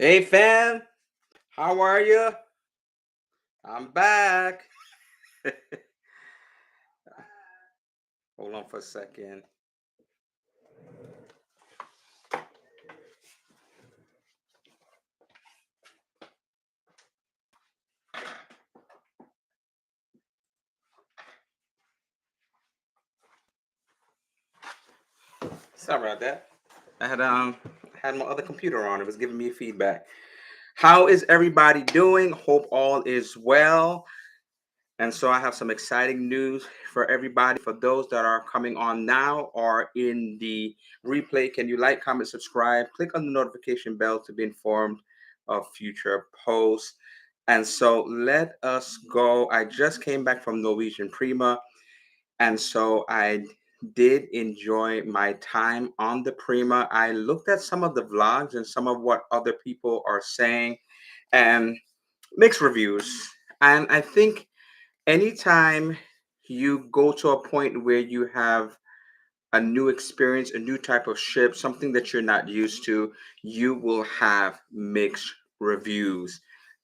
Hey fam, how are you? I'm back. Hold on for a second. Sorry about that. I had my other computer on. It was giving me feedback. How is everybody doing? Hope all is well. And so I have some exciting news for everybody. For those that are coming on now or in the replay, can you like, comment, subscribe? Click on the notification bell to be informed of future posts. And so let us go. I just came back from Norwegian Prima. And so I did enjoy my time on the Prima. I looked at some of the vlogs and some of what other people are saying and mixed reviews. And I think anytime you go to a point where you have a new experience, a new type of ship, something that you're not used to, you will have mixed reviews.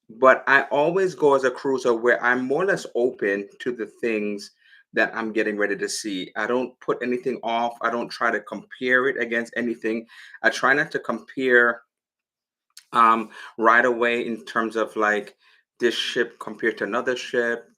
But I always go as a cruiser where I'm more or less open to the things that I'm getting ready to see. I don't put anything off. I don't try to compare it against anything. I try not to compare right away in terms of like this ship compared to another ship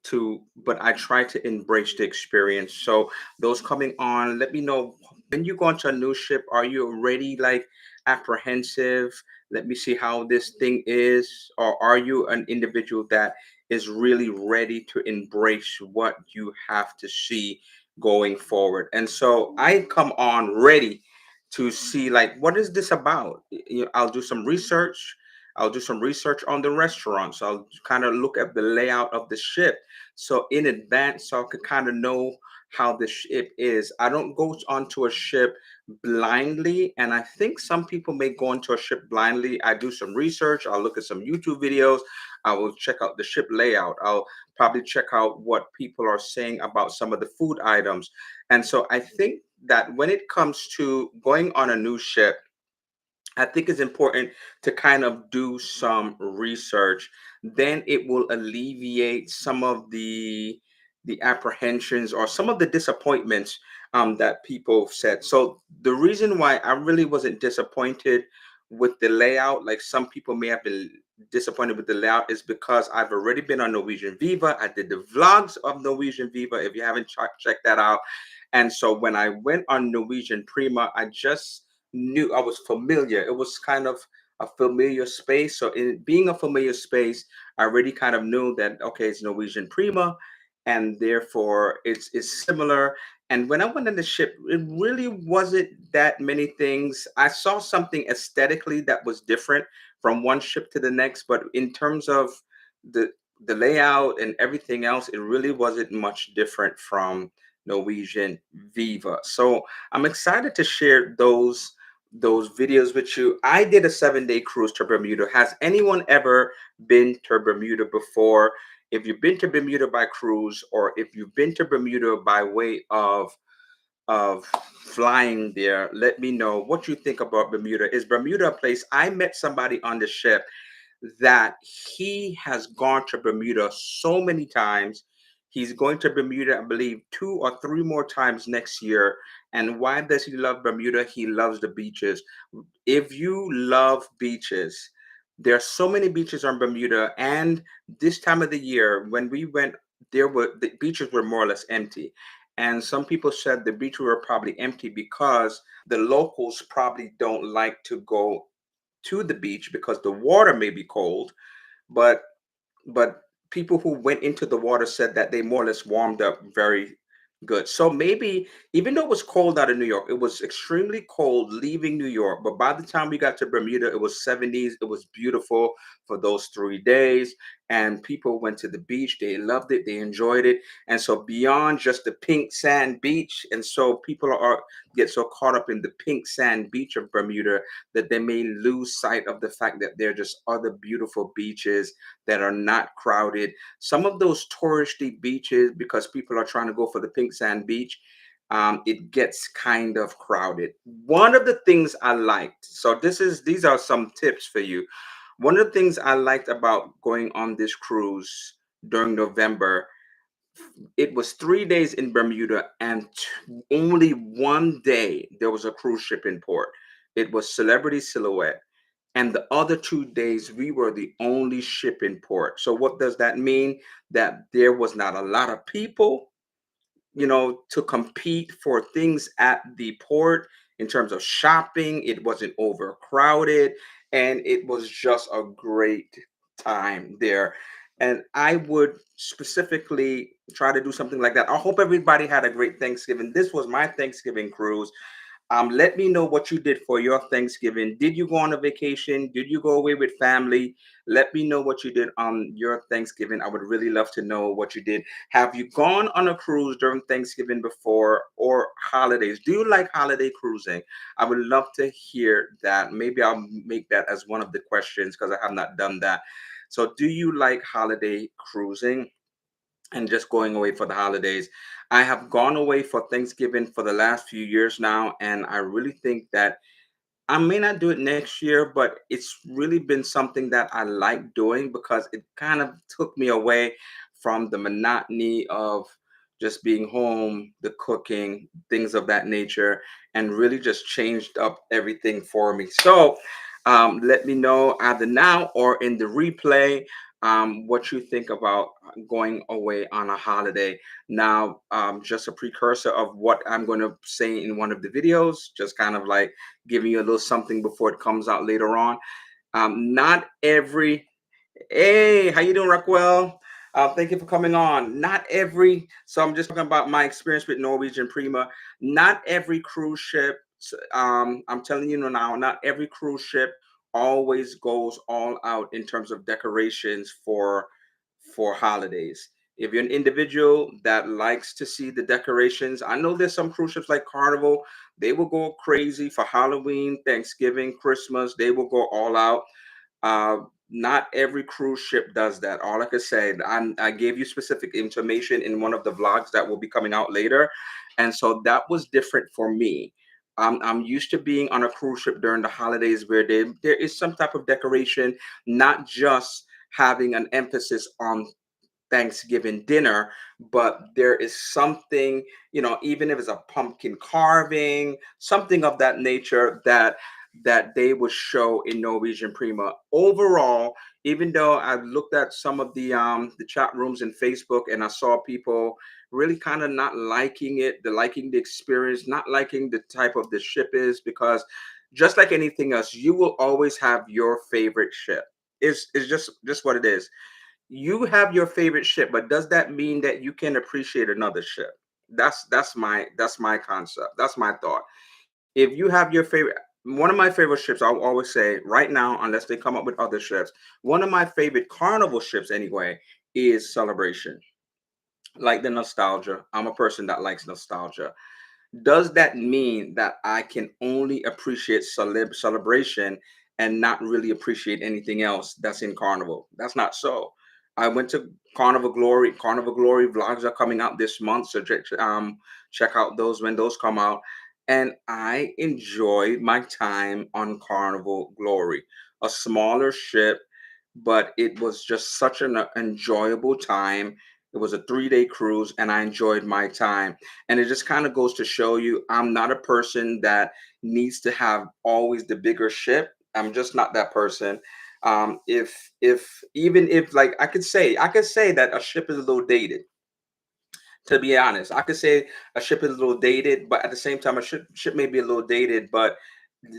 to but I try to embrace the experience. So those coming on, let me know when you go onto a new ship, are you already like apprehensive? Let me see how this thing is, or are you an individual that is really ready to embrace what you have to see going forward? And so I come on ready to see like what is this about. I'll do some research. I'll do some research on the restaurant, so I'll kind of look at the layout of the ship so in advance, so I could kind of know how the ship is. I don't go onto a ship blindly, and I think some people may go into a ship blindly. I do some research. I'll look at some YouTube videos. I will check out the ship layout. I'll probably check out what people are saying about some of the food items. And so I think that when it comes to going on a new ship, I think it's important to kind of do some research. Then it will alleviate some of the apprehensions or some of the disappointments that people said. So the reason why I really wasn't disappointed with the layout, like some people may have been disappointed with the layout, is because I've already been on Norwegian Viva. I did the vlogs of Norwegian Viva. If you haven't checked that out, and so when I went on Norwegian Prima, I just knew I was familiar. It was kind of a familiar space. So in being a familiar space, I already kind of knew that okay, it's Norwegian Prima, and therefore it's similar. And when I went on the ship, it really wasn't that many things. I saw something aesthetically that was different from one ship to the next, but in terms of the the layout and everything else, it really wasn't much different from Norwegian Viva. So I'm excited to share those videos with you. I did a 7-day cruise to Bermuda. Has anyone ever been to Bermuda before? If you've been to Bermuda by cruise, or if you've been to Bermuda by way of flying there, let me know what you think about Bermuda. Is Bermuda a place? I met somebody on the ship that he has gone to Bermuda so many times. He's going to Bermuda, I believe, 2 or 3 more times next year. And why does he love Bermuda? He loves the beaches. If you love beaches, there are so many beaches on Bermuda. And this time of the year, when we went, the beaches were more or less empty. And some people said the beaches were probably empty because the locals probably don't like to go to the beach because the water may be cold, but but people who went into the water said that they more or less warmed up very good. So maybe even though it was cold out of New York, it was extremely cold leaving New York. But by the time we got to Bermuda, it was 70s. It was beautiful for those 3 days. And people went to the beach. They loved it. They enjoyed it. And so beyond just the pink sand beach, and so people are get so caught up in the pink sand beach of Bermuda that they may lose sight of the fact that there are just other beautiful beaches that are not crowded. Some of those touristy beaches, because people are trying to go for the pink sand beach, it gets kind of crowded. One of the things I liked, so these are some tips for you. One of the things I liked about going on this cruise during November, it was 3 days in Bermuda, and only one day there was a cruise ship in port. It was Celebrity Silhouette. And the other 2 days, we were the only ship in port. So, what does that mean? That there was not a lot of people, to compete for things at the port in terms of shopping. It wasn't overcrowded, and it was just a great time there. And I would specifically try to do something like that. I hope everybody had a great Thanksgiving. This was my Thanksgiving cruise. Let me know what you did for your Thanksgiving. Did you go on a vacation? Did you go away with family? Let me know what you did on your Thanksgiving. I would really love to know what you did. Have you gone on a cruise during Thanksgiving before, or holidays? Do you like holiday cruising? I would love to hear that. Maybe I'll make that as one of the questions because I have not done that. So, do you like holiday cruising and just going away for the holidays? I have gone away for Thanksgiving for the last few years now, and I really think that I may not do it next year, but it's really been something that I like doing because it kind of took me away from the monotony of just being home, the cooking, things of that nature, and really just changed up everything for me. So, let me know either now or in the replay what you think about going away on a holiday. Now, just a precursor of what I'm going to say in one of the videos, just kind of like giving you a little something before it comes out later on. Not every Hey, how you doing, Rockwell? Thank you for coming on. Not every So I'm just talking about my experience with Norwegian Prima. Not every cruise ship. I'm telling you now, not every cruise ship always goes all out in terms of decorations for holidays. If you're an individual that likes to see the decorations, I know there's some cruise ships like Carnival. They will go crazy for Halloween, Thanksgiving, Christmas. They will go all out. uh, Not every cruise ship does that. All I can say, I gave you specific information in one of the vlogs that will be coming out later, and so that was different for me. I'm used to being on a cruise ship during the holidays where there is some type of decoration, not just having an emphasis on Thanksgiving dinner, but there is something, even if it's a pumpkin carving, something of that nature that they would show in Norwegian Prima. Overall, even though I looked at some of the chat rooms in Facebook and I saw people really kind of not liking it, the liking the experience, not liking the type of the ship is, because just like anything else, you will always have your favorite ship. It's just what it is. You have your favorite ship, but does that mean that you can appreciate another ship? That's my concept. That's my thought. If you have your favorite, one of my favorite ships, I'll always say right now, unless they come up with other ships, one of my favorite Carnival ships anyway is Celebration. Like the nostalgia. I'm a person that likes nostalgia. Does that mean that I can only appreciate celebration and not really appreciate anything else that's in Carnival? That's not so. I went to Carnival Glory. Carnival Glory vlogs are coming out this month, so check out those when those come out. And I enjoyed my time on Carnival Glory, a smaller ship, but it was just such an enjoyable time. It was a 3 day cruise, and I enjoyed my time. And it just kind of goes to show you I'm not a person that needs to have always the bigger ship. I'm just not that person. If even if like I could say that a ship is a little dated, to be honest. I could say a ship is a little dated, but at the same time, a ship may be a little dated, but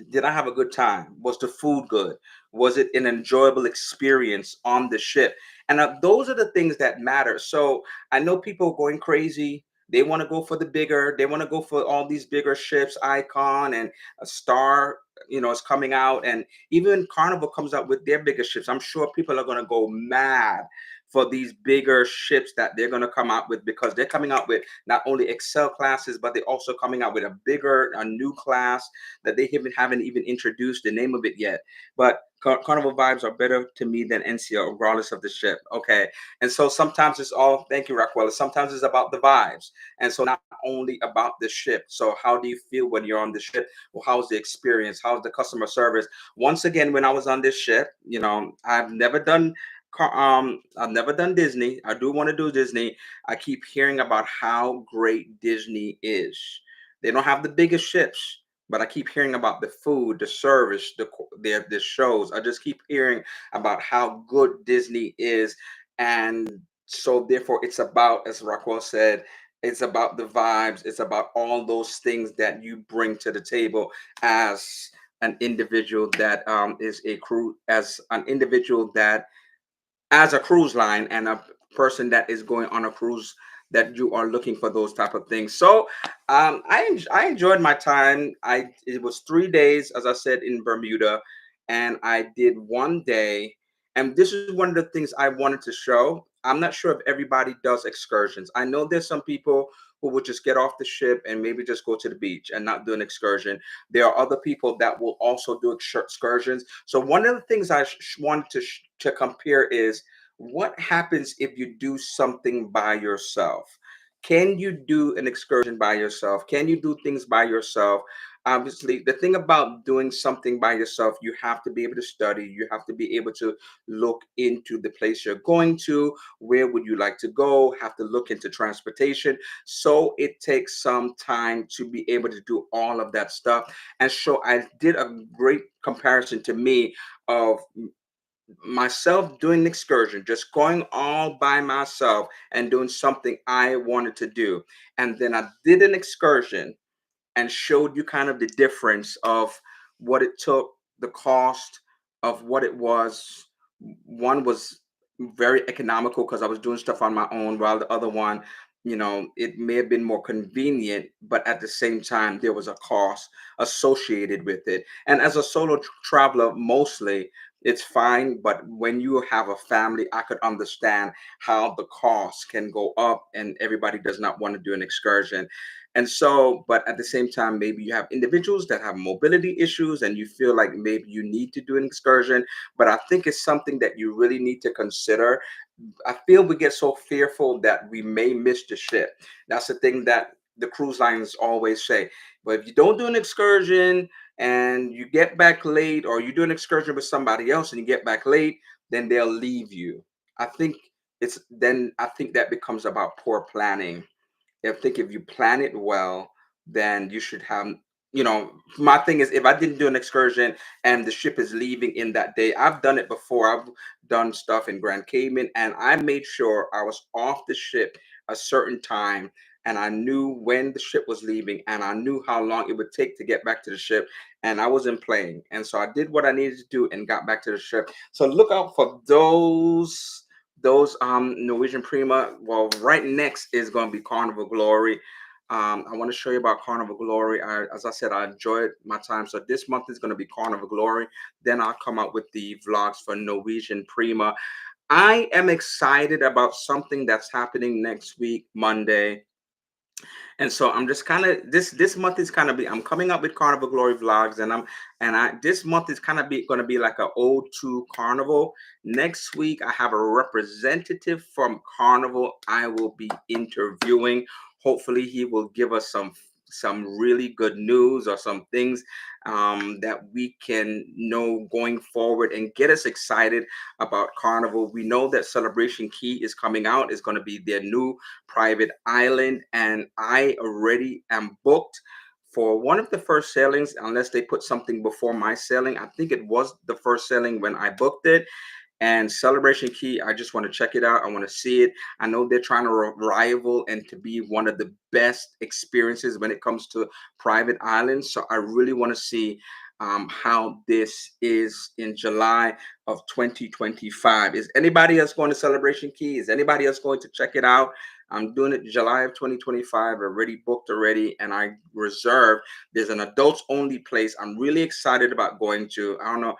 did I have a good time? Was the food good? Was it an enjoyable experience on the ship? And those are the things that matter. So I know people going crazy. They want to go for the bigger. They want to go for all these bigger ships, Icon and a Star. Is coming out, and even Carnival comes out with their bigger ships. I'm sure people are going to go mad for these bigger ships that they're going to come out with, because they're coming out with not only Excel classes, but they're also coming out with a new class that they haven't even introduced the name of it yet. But Carnival vibes are better to me than NCL, regardless of the ship. Okay. And so sometimes it's all, thank you, Raquel. Sometimes it's about the vibes. And so not only about the ship. So how do you feel when you're on the ship? Well, how's the experience? How's the customer service? Once again, when I was on this ship, I've never done Disney. I do want to do Disney. I keep hearing about how great Disney is. They don't have the biggest ships, but I keep hearing about the food, the service, the shows. I just keep hearing about how good Disney is, and so therefore it's about, as Rockwell said, it's about the vibes. It's about all those things that you bring to the table as an individual that is a crew, as an individual that as a cruise line and a person that is going on a cruise, that you are looking for those type of things. So I enjoyed my time. It was 3 days, as I said, in Bermuda, and I did one day. And this is one of the things I wanted to show. I'm not sure if everybody does excursions. I know there's some people who would just get off the ship and maybe just go to the beach and not do an excursion. There are other people that will also do excursions. So one of the things I wanted to compare is what happens if you do something by yourself. Can you do an excursion by yourself? Can you do things by yourself? Obviously, the thing about doing something by yourself, you have to be able to study. You have to be able to look into the place you're going to. Where would you like to go? Have to look into transportation. So it takes some time to be able to do all of that stuff. And so I did a great comparison to me of myself doing an excursion, just going all by myself and doing something I wanted to do. And then I did an excursion and showed you kind of the difference of what it took, the cost of what it was. One was very economical because I was doing stuff on my own, while the other one, it may have been more convenient, but at the same time, there was a cost associated with it. And as a solo traveler, mostly it's fine. But when you have a family, I could understand how the cost can go up, and everybody does not want to do an excursion. And so, but at the same time, maybe you have individuals that have mobility issues and you feel like maybe you need to do an excursion. But I think it's something that you really need to consider. I feel we get so fearful that we may miss the ship. That's the thing that the cruise lines always say. But if you don't do an excursion and you get back late, or you do an excursion with somebody else and you get back late, then they'll leave you. I think that becomes about poor planning. If you plan it well, then you should have, my thing is, if I didn't do an excursion and the ship is leaving in that day, I've done it before. I've done stuff in Grand Cayman, and I made sure I was off the ship a certain time, and I knew when the ship was leaving, and I knew how long it would take to get back to the ship, and I wasn't playing. And so I did what I needed to do and got back to the ship. So look out for those Norwegian Prima. Well, right next is going to be Carnival Glory. I want to show you about Carnival Glory. As I said, I enjoyed my time. So this month is going to be Carnival Glory. Then I'll come out with the vlogs for Norwegian Prima. I am excited about something that's happening next week, Monday. And so I'm just kind of, this month is kind of be, I'm coming up with Carnival Glory vlogs, and I this month is kind of be going to be like an ode to Carnival. Next week I have a representative from Carnival I will be interviewing. Hopefully he will give us some really good news, or some things that we can know going forward and get us excited about Carnival. We know that Celebration Key is coming out. It's going to be their new private island, and I already am booked for one of the first sailings, unless they put something before my sailing. I think it was the first sailing when I booked it. And Celebration Key, I just want to check it out. I want to see it. I know they're trying to rival and to be one of the best experiences when it comes to private islands. So I really want to see how this is in July of 2025. Is anybody else going to Celebration Key? Is anybody else going to check it out? I'm doing it July of 2025. Already booked already, and I reserved. There's an adults only place I'm really excited about going to. I don't know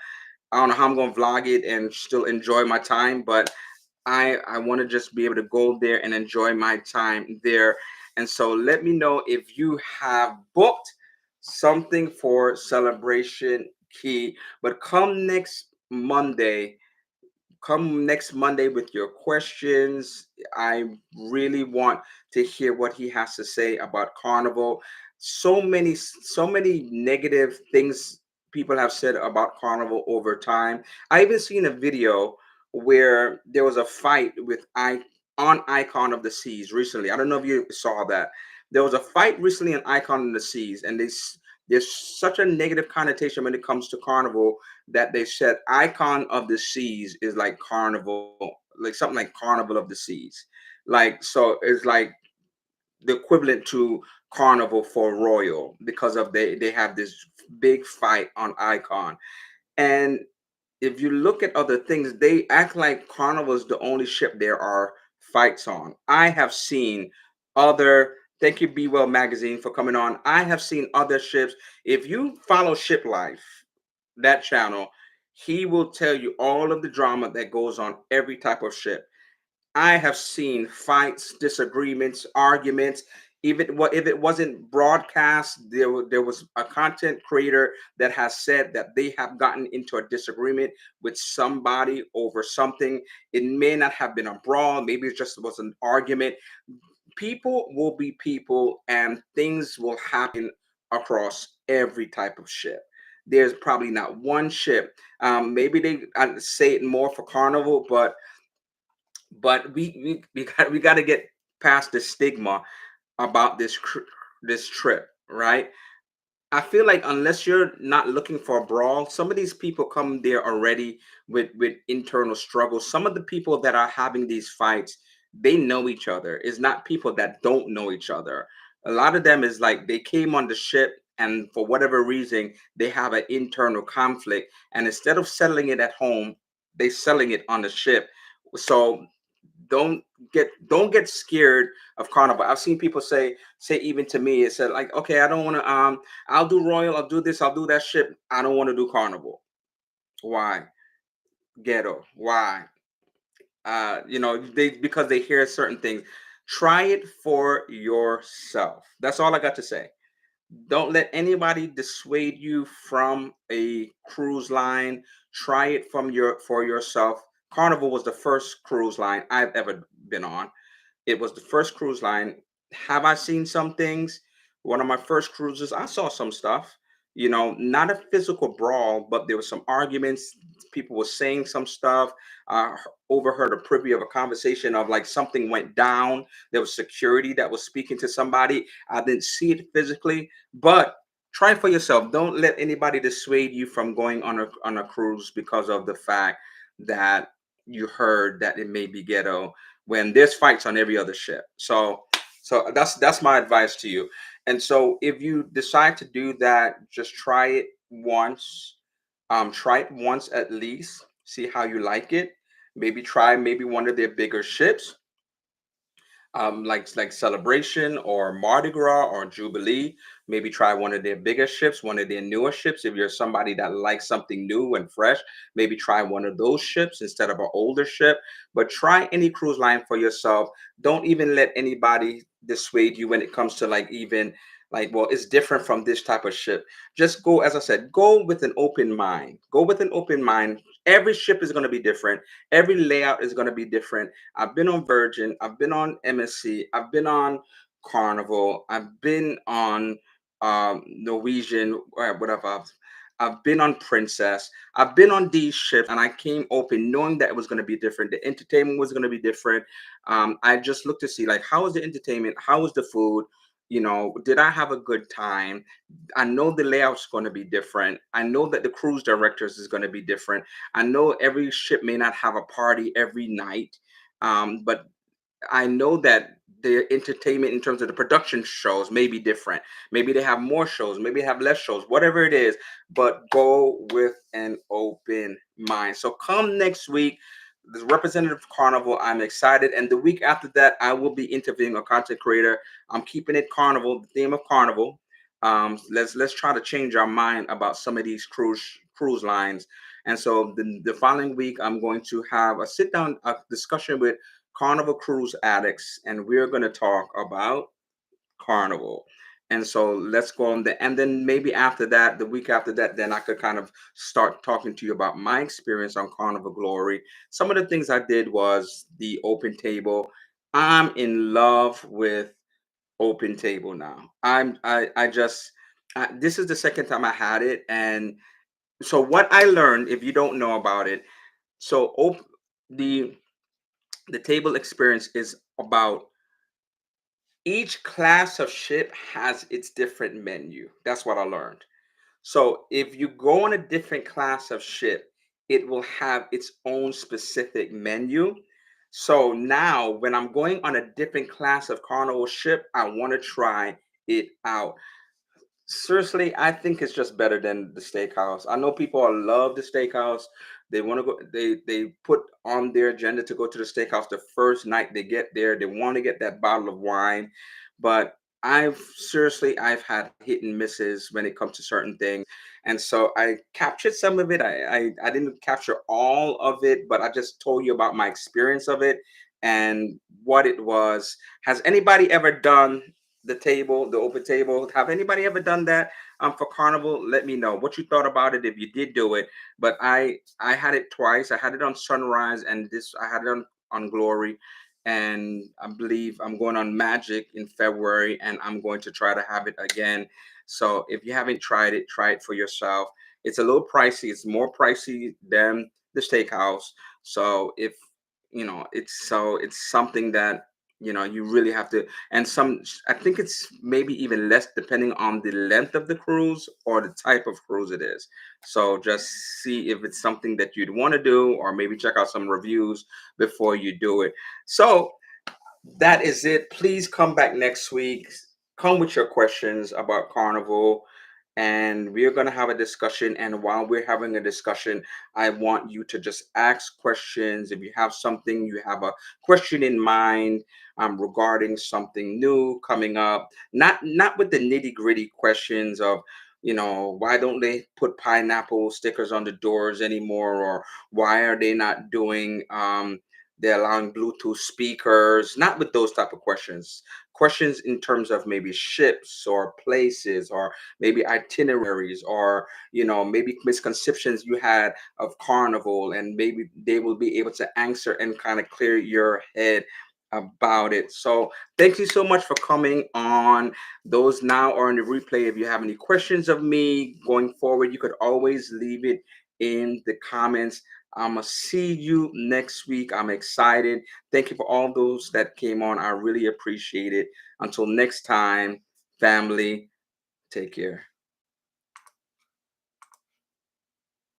how I'm going to vlog it and still enjoy my time, but I want to just be able to go there and enjoy my time there. And so let me know if you have booked something for Celebration Key. But come next Monday with your questions. I really want to hear what he has to say about Carnival. So many negative things people have said about Carnival over time. I even seen a video where there was a fight with I on Icon of the Seas recently. I don't know if you saw that. There was a fight recently on Icon of the Seas, and there's such a negative connotation when it comes to Carnival that they said Icon of the Seas is like Carnival, like something like Carnival of the Seas. Like, so it's like the equivalent to Carnival for Royal, because of they have this big fight on Icon. And if you look at other things, they act like Carnival is the only ship there are fights on. I have seen other, thank you Be Well magazine for coming on. I have seen other ships. If you follow Ship Life, that channel, he will tell you all of the drama that goes on every type of ship. I have seen fights, disagreements, arguments. Even what if it wasn't broadcast, there was a content creator that has said that they have gotten into a disagreement with somebody over something. It may not have been a brawl, maybe it just was an argument. People will be people, and things will happen across every type of ship. There's probably not one ship. Maybe they say it more for Carnival, but we got to get past the stigma about this trip, right? I feel like unless you're not looking for a brawl, some of these people come there already with internal struggles. Some of the people that are having these fights, they know each other. It's not people that don't know each other. A lot of them is like they came on the ship, and for whatever reason they have an internal conflict, and instead of settling it at home, they selling it on the ship. So don't don't get scared of Carnival. I've seen people say even to me, it said like, okay, I don't want to I'll do Royal, I'll do this, I'll do that shit. I don't want to do Carnival. Why? Ghetto. Why? They because they hear certain things. Try it for yourself. That's all I got to say. Don't let anybody dissuade you from a cruise line. Try it for yourself. Carnival was the first cruise line I've ever been on. It was the first cruise line. Have I seen some things? One of my first cruises, I saw some stuff. Not a physical brawl, but there was some arguments. People were saying some stuff. I overheard a privy of a conversation of like something went down. There was security that was speaking to somebody. I didn't see it physically, but try for yourself. Don't let anybody dissuade you from going on a cruise because of the fact that you heard that it may be ghetto when there's fights on every other ship. So that's my advice to you. And so if you decide to do that, just try it once. Try it once at least. See how you like it. Maybe try maybe one of their bigger ships, like Celebration or Mardi Gras or Jubilee. Maybe try one of their bigger ships, one of their newer ships. If you're somebody that likes something new and fresh, maybe try one of those ships instead of an older ship. But try any cruise line for yourself. Don't even let anybody dissuade you when it comes to like even like, well, it's different from this type of ship. Just go, as I said, go with an open mind. Go with an open mind. Every ship is going to be different. Every layout is going to be different. I've been on Virgin, I've been on MSC, I've been on Carnival, I've been on Norwegian, or whatever. I've been on Princess, I've been on these ships, and I came open knowing that it was going to be different. The entertainment was going to be different. I just looked to see like how was the entertainment, how was the food, did I have a good time? I know the layout's going to be different. I know that the cruise directors is going to be different. I know every ship may not have a party every night, but I know that the entertainment in terms of the production shows may be different. Maybe they have more shows, maybe they have less shows, whatever it is, but go with an open mind. So come next week, the representative of Carnival, I'm excited. And the week after that, I will be interviewing a content creator. I'm keeping it Carnival, the theme of Carnival. Let's try to change our mind about some of these cruise lines. And so the following week, I'm going to have a sit down discussion with Carnival cruise addicts, and we're going to talk about Carnival. And so let's go on the, and then maybe after that, the week after that, then I could kind of start talking to you about my experience on Carnival Glory. Some of the things I did was the open table. I'm in love with open table now. I just this is the second time I had it, and so what I learned, if you don't know about it, so the the table experience is about each class of ship has its different menu. That's what I learned. So if you go on a different class of ship, it will have its own specific menu. So now when I'm going on a different class of carnival ship, I want to try it out. Seriously, I think it's just better than the steakhouse. I know people love the steakhouse. They want to go. They put on their agenda to go to the steakhouse the first night they get there. They want to get that bottle of wine, but I've had hit and misses when it comes to certain things, and so I captured some of it. I didn't capture all of it, but I just told you about my experience of it and what it was. Has anybody ever done the open table? Have anybody ever done that for Carnival? Let me know what you thought about it if you did do it. But I had it twice. I had it on Sunrise, and this I had it on Glory, and I believe I'm going on Magic in February, and I'm going to try to have it again. So if you haven't tried it, try it for yourself. It's a little pricey. It's more pricey than the steakhouse. So if it's something that you really have to, and I think it's maybe even less depending on the length of the cruise or the type of cruise it is. So just see if it's something that you'd want to do, or maybe check out some reviews before you do it. So that is it. Please come back next week. Come with your questions about Carnival, and we're going to have a discussion. And while we're having a discussion, I want you to just ask questions. If you have something, you have a question in mind regarding something new coming up, not with the nitty gritty questions of, why don't they put pineapple stickers on the doors anymore, or why are they not doing they're allowing Bluetooth speakers, not with those type of questions. Questions in terms of maybe ships or places or maybe itineraries, or maybe misconceptions you had of Carnival, and maybe they will be able to answer and kind of clear your head about it. So thank you so much for coming on. Those now are in the replay. If you have any questions of me going forward, you could always leave it in the comments. I'm gonna see you next week. I'm excited. Thank you for all those that came on. I really appreciate it. Until next time, family, take care.